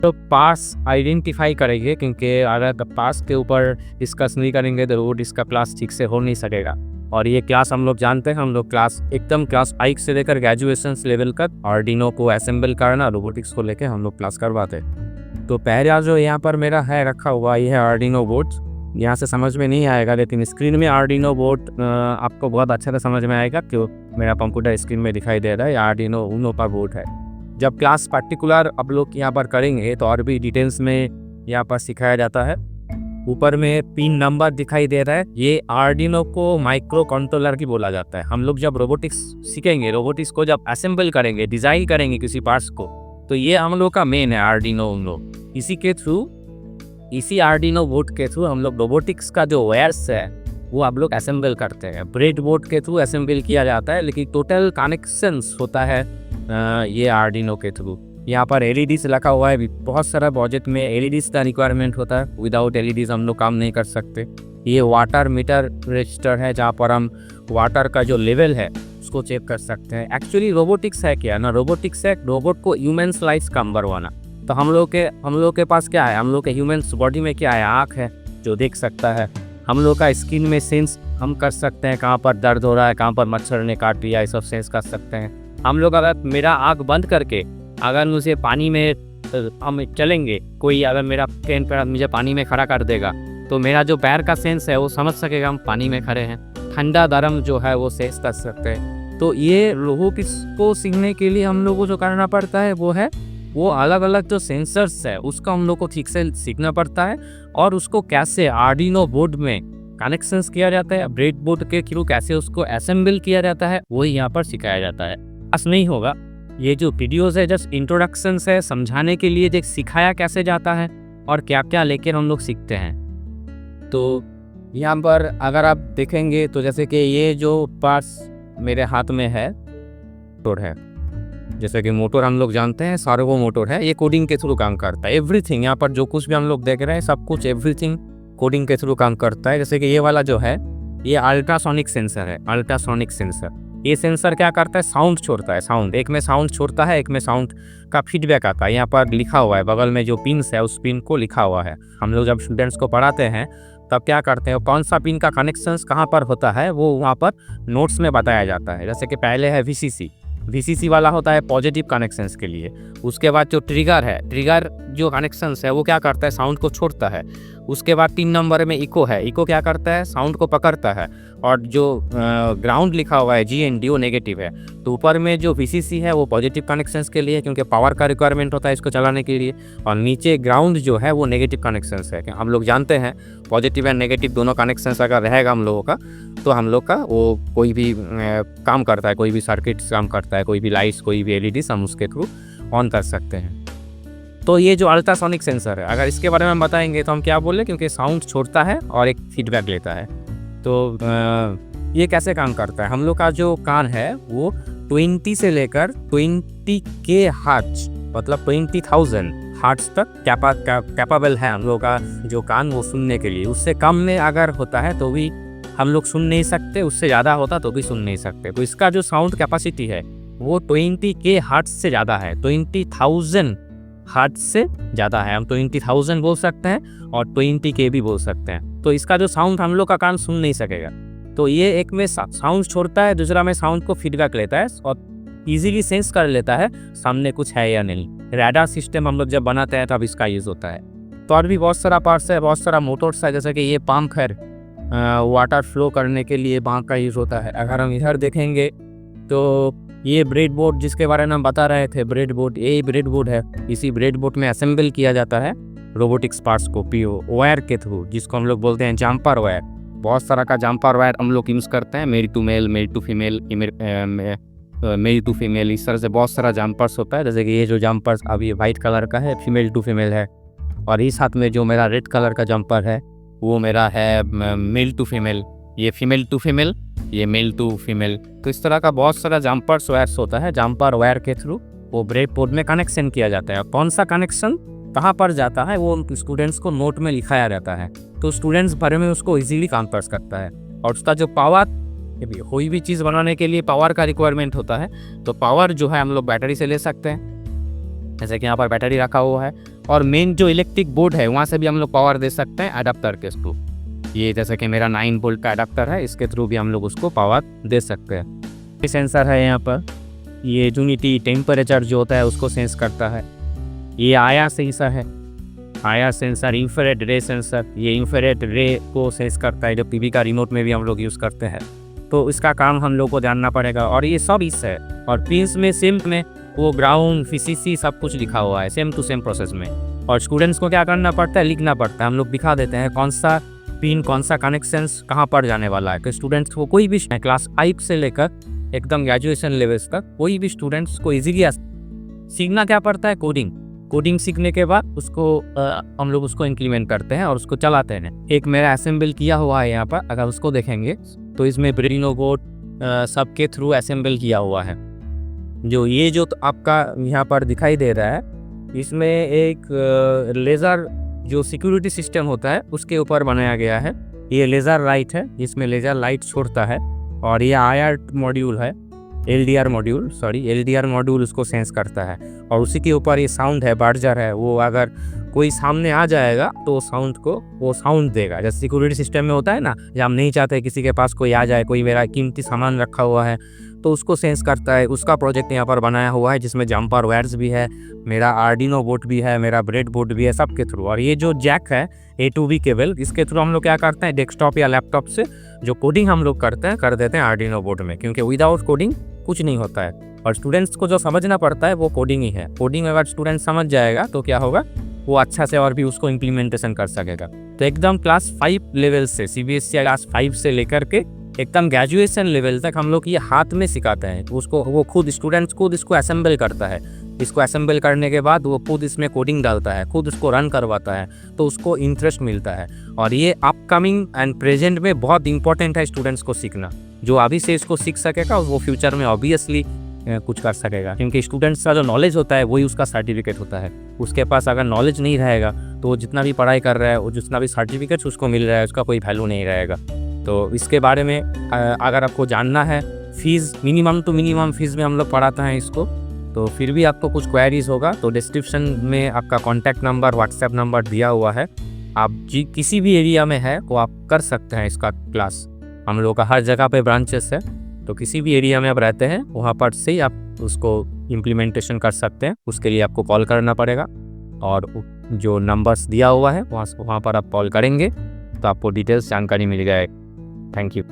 तो पास आइडेंटिफाई करेंगे, क्योंकि अगर पास के ऊपर डिस्कस नहीं करेंगे तो रोबोटिक्स का क्लास ठीक से हो नहीं सकेगा। और ये क्लास हम लोग जानते हैं, हम लोग क्लास एकदम क्लास 5 से लेकर ग्रेजुएशन लेवल तक आर्डिनो को असेंबल करना, रोबोटिक्स को लेकर हम लोग क्लास करवाते हैं। तो पहला जो यहाँ पर मेरा है रखा हुआ ये है आर्डिनो बोर्ड। यहाँ से समझ में नहीं आएगा, लेकिन स्क्रीन में आर्डिनो बोर्ड आपको बहुत अच्छे से समझ में आएगा, क्यों मेरा कंप्यूटर स्क्रीन में दिखाई दे रहा है। आर्डिनो ऊनो का बोर्ड है। जब क्लास पर्टिकुलर आप लोग यहाँ पर करेंगे तो और भी डिटेल्स में यहाँ पर सिखाया जाता है। ऊपर में पिन नंबर दिखाई दे रहा है, ये आर्डिनो को माइक्रो कंट्रोलर की बोला जाता है। हम लोग जब रोबोटिक्स सीखेंगे, रोबोटिक्स को जब असेंबल करेंगे, डिजाइन करेंगे किसी पार्ट्स को, तो ये हम लोग का मेन है आर्डिनो ऊनो। इसी आर्डिनो बोर्ड के थ्रू हम लोग रोबोटिक्स का जो वायर्स है वो आप लोग असेंबल करते हैं। ब्रेड बोर्ड के थ्रू असेंबल किया जाता है, लेकिन टोटल कनेक्शंस होता है ये आर्डिनो के थ्रू। यहाँ पर एलईडीज लगा हुआ है। बहुत सारा प्रोजेक्ट में एलईडीज का रिक्वायरमेंट होता है, विदाउट एलईडीज हम लोग काम नहीं कर सकते। ये वाटर मीटर रजिस्टर है, जहाँ पर हम वाटर का जो लेवल है उसको चेक कर सकते हैं। एक्चुअली रोबोटिक्स है क्या ना, रोबोटिक्स है रोबोट को ह्यूमन्स लाइफ काम करवाना। तो हम लोग के पास क्या है, हम लोग के ह्यूमन्स बॉडी में क्या है, आँख है जो देख सकता है। हम लोग का स्किन में सेंस हम कर सकते हैं, कहाँ पर दर्द हो रहा है, कहाँ पर मच्छर ने काट दिया, ये सब सेंस कर सकते हैं हम लोग। अगर मेरा आँख बंद करके अगर मुझे पानी में हम चलेंगे, कोई अगर मेरा ट्रेन पर मुझे पानी में खड़ा कर देगा, तो मेरा जो पैर का सेंस है वो समझ सकेगा हम पानी में खड़े हैं। ठंडा गर्म जो है वो सेंस कर सकते हैं। तो ये रोबोटिक्स को सीखने के लिए हम लोग को जो करना पड़ता है वो अलग अलग जो सेंसर्स है उसका हम लोग को ठीक से सीखना पड़ता है, और उसको कैसे आर्डिनो बोर्ड में कनेक्शंस किया जाता है, ब्रेड बोर्ड के थ्रू कैसे उसको असेंबल किया जाता है, वही यहाँ पर सिखाया जाता है। बस नहीं होगा, ये जो वीडियोस है जस्ट इंट्रोडक्शन है, समझाने के लिए देख सिखाया कैसे जाता है और क्या क्या लेकर हम लोग सीखते हैं। तो यहाँ पर अगर आप देखेंगे तो जैसे कि ये जो पार्ट्स मेरे हाथ में है मोटर है, जैसे कि मोटर हम लोग जानते हैं सर्वो मोटर है, ये कोडिंग के थ्रू काम करता है। एवरीथिंग यहाँ पर जो कुछ भी हम लोग देख रहे हैं सब कुछ एवरीथिंग कोडिंग के थ्रू काम करता है। जैसे कि ये वाला जो है ये अल्ट्रासोनिक सेंसर है, अल्ट्रासोनिक सेंसर। ये सेंसर क्या करता है, साउंड छोड़ता है। साउंड एक में साउंड छोड़ता है, एक में साउंड का फीडबैक आता है। यहाँ पर लिखा हुआ है बगल में जो पिन्स है उस पिन को लिखा हुआ है। हम लोग जब स्टूडेंट्स को पढ़ाते हैं तब क्या करते हैं, कौन सा पिन का कनेक्शंस कहाँ पर होता है वो वहाँ पर नोट्स में बताया जाता है। जैसे कि पहले है VCC वाला होता है पॉजिटिव कनेक्शंस के लिए। उसके बाद जो ट्रिगर है, ट्रिगर जो कनेक्शंस है वो क्या करता है, साउंड को छोड़ता है। उसके बाद 3 नंबर में इको है, इको क्या करता है, साउंड को पकड़ता है। और जो ग्राउंड लिखा हुआ है GND वो नेगेटिव है। तो ऊपर में जो VCC है वो पॉजिटिव कनेक्शंस के लिए, क्योंकि पावर का रिक्वायरमेंट होता है इसको चलाने के लिए। और नीचे ग्राउंड जो है वो नेगेटिव कनेक्शंस है। हम लोग जानते हैं पॉजिटिव एंड नेगेटिव दोनों कनेक्शंस अगर रहेगा हम लोगों का, तो हम लोग का वो कोई भी काम करता है, कोई भी सर्किट काम करता है, कोई भी लाइट्स, कोई भी LEDs हम उसके थ्रू ऑन कर सकते हैं। तो ये जो अल्ट्रासोनिक सेंसर है, अगर इसके बारे में हम बताएंगे तो हम क्या बोले, क्योंकि साउंड छोड़ता है और एक फीडबैक लेता है। तो ये कैसे काम करता है, हम लोग का जो कान है वो 20 से लेकर 20K हर्ट्ज, मतलब 20,000 हर्ट्ज तक कैपेबल है हम लोग का जो कान वो सुनने के लिए। उससे कम में अगर होता है तो भी हम लोग सुन नहीं सकते, उससे ज़्यादा होता तो भी सुन नहीं सकते। तो इसका जो साउंड कैपेसिटी है वो 20K हर्ट्ज से ज़्यादा है, 20,000 हर्ट्ज से ज़्यादा है। हम 20,000 बोल सकते हैं और 20K भी बोल सकते हैं। तो इसका जो साउंड हम लोग का कान सुन नहीं सकेगा। तो ये एक में साउंड छोड़ता है, दूसरा में साउंड को फीडबैक लेता है और इजीली सेंस कर लेता है सामने कुछ है या नहीं। रडार सिस्टम हम लोग जब बनाते हैं तब इसका यूज़ होता है। तो और भी बहुत सारा पार्ट्स है, बहुत सारा मोटर्स है। जैसे कि ये पंप है, वाटर फ्लो करने के लिए पंप का यूज़ होता है। अगर हम इधर देखेंगे तो ये ब्रेड बोर्ड जिसके बारे में हम बता रहे थे, ब्रेड बोर्ड, ये ब्रेड बोर्ड है। इसी ब्रेड बोर्ड में असेंबल किया जाता है रोबोटिक्स पार्ट्स को PO वायर के थ्रू, जिसको हम लोग बोलते हैं जम्पर वायर। बहुत सारा का जम्पर वायर हम लोग यूज़ करते हैं, male to male, male to female, male to female, इस तरह से बहुत सारा जम्पर्स होता है। जैसे कि ये जो जम्पर्स अभी वाइट कलर का है फीमेल टू फीमेल है, और इस हाथ में जो मेरा रेड कलर का जम्पर है वो मेरा है मेल टू फीमेल। ये फीमेल टू फीमेल, ये मेल टू फीमेल। तो इस तरह का बहुत सारा जम्पर्स वायर्स होता है। जम्पर वायर के थ्रू वो ब्रेड बोर्ड में कनेक्शन किया जाता है। कौन सा कनेक्शन कहाँ पर जाता है वो स्टूडेंट्स को नोट में लिखाया रहता है, तो स्टूडेंट्स भरे में उसको इजीली कंप्रेस करता है। और उसका जो पावर, कोई भी चीज़ बनाने के लिए पावर का रिक्वायरमेंट होता है। तो पावर जो है हम लोग बैटरी से ले सकते हैं। जैसे कि यहाँ पर बैटरी रखा हुआ है, और मेन जो इलेक्ट्रिक बोर्ड है वहाँ से भी हम लोग पावर दे सकते हैं अडाप्टर के थ्रू। ये जैसे कि मेरा 9 वोल्ट का अडाप्टर है, इसके थ्रू भी हम लोग उसको पावर दे सकते हैं। सेंसर है यहाँ पर, ये यूनिटी टेम्परेचर जो होता है उसको सेंस करता है। ये आया सेंसर है, आया सेंसर, इंफ्रारेड रे सेंसर, ये इंफ्रारेड रे को सेंस करता है जो टीवी का रिमोट में भी हम लोग यूज़ करते हैं। तो इसका काम हम लोग को जानना पड़ेगा। और ये सब इस है, और पिंस में सेम में वो ग्राउंड VCC सब कुछ लिखा हुआ है सेम टू सेम प्रोसेस में। और स्टूडेंट्स को क्या करना पड़ता है, लिखना पड़ता है। हम लोग दिखा देते हैं कौन सा पिन, कौन सा कनेक्शंस कहाँ पर जाने वाला है। कि स्टूडेंट्स को कोई भी क्लास 5 से लेकर एकदम ग्रेजुएशन लेवल्स तक कोई भी स्टूडेंट्स को ईजिली सीखना क्या पड़ता है, कोडिंग। कोडिंग सीखने के बाद उसको हम लोग उसको इम्प्लीमेंट करते हैं और उसको चलाते हैं। एक मेरा असेंबल किया हुआ है यहाँ पर, अगर उसको देखेंगे तो इसमें ब्रेडिनो बोर्ड सबके थ्रू असेंबल किया हुआ है। जो ये जो तो आपका यहाँ पर दिखाई दे रहा है, इसमें एक लेज़र जो सिक्योरिटी सिस्टम होता है उसके ऊपर बनाया गया है। ये लेज़र लाइट है, जिसमें लेज़र लाइट छोड़ता है। और ये IR मॉड्यूल है, LDR मॉड्यूल उसको सेंस करता है। और उसी के ऊपर ये साउंड है, बार्जर है, वो अगर कोई सामने आ जाएगा तो वो साउंड देगा। जैसे सिक्योरिटी सिस्टम में होता है ना, जब हम नहीं चाहते किसी के पास कोई आ जाए, कोई मेरा कीमती सामान रखा हुआ है तो उसको सेंस करता है। उसका प्रोजेक्ट यहाँ पर बनाया हुआ है, जिसमें जंपर वायर्स भी है, मेरा आर्डिनो बोर्ड भी है, मेरा ब्रेड बोर्ड भी है, सबके थ्रू। और ये जो जैक है A to B केबल, इसके थ्रू हम लोग क्या करते हैं, डेस्कटॉप या लैपटॉप से जो कोडिंग हम लोग करते हैं कर देते हैं आर्डिनो बोर्ड में, क्योंकि विदाउट कोडिंग कुछ नहीं होता है। और स्टूडेंट्स को जो समझना पड़ता है वो कोडिंग ही है। कोडिंग अगर स्टूडेंट समझ जाएगा तो क्या होगा, वो अच्छा से और भी उसको इम्प्लीमेंटेशन कर सकेगा। तो एकदम क्लास 5 लेवल से, CBSE क्लास 5 से लेकर के एकदम ग्रेजुएशन लेवल तक हम लोग ये हाथ में सिखाते हैं उसको। वो खुद स्टूडेंट्स खुद इसको असेंबल करता है। इसको असेंबल करने के बाद वो खुद इसमें कोडिंग डालता है, खुद उसको रन करवाता है, तो उसको इंटरेस्ट मिलता है। और ये अपकमिंग एंड प्रेजेंट में बहुत इंपॉर्टेंट है स्टूडेंट्स को सीखना। जो अभी से इसको सीख सकेगा वो फ्यूचर में ऑब्वियसली कुछ कर सकेगा, क्योंकि स्टूडेंट्स का जो नॉलेज होता है वही उसका सर्टिफिकेट होता है। उसके पास अगर नॉलेज नहीं रहेगा तो वो जितना भी पढ़ाई कर रहा है, वो जितना भी सर्टिफिकेट्स उसको मिल रहा है, उसका कोई वैल्यू नहीं रहेगा। तो इसके बारे में अगर आपको जानना है, fees minimum to minimum fees में हम लोग पढ़ाते हैं इसको। तो फिर भी आपको कुछ क्वेरीज होगा तो डिस्क्रिप्शन में आपका कॉन्टैक्ट नंबर, व्हाट्सएप नंबर दिया हुआ है। आप किसी भी एरिया में है वो आप कर सकते हैं इसका क्लास। हम लोग का हर जगह पे ब्रांचेस है, तो किसी भी एरिया में आप रहते हैं वहाँ पर से ही आप उसको इम्प्लीमेंटेशन कर सकते हैं। उसके लिए आपको कॉल करना पड़ेगा, और जो नंबर्स दिया हुआ है वहाँ पर आप कॉल करेंगे तो आपको डिटेल्स जानकारी मिल जाएगी। Thank you.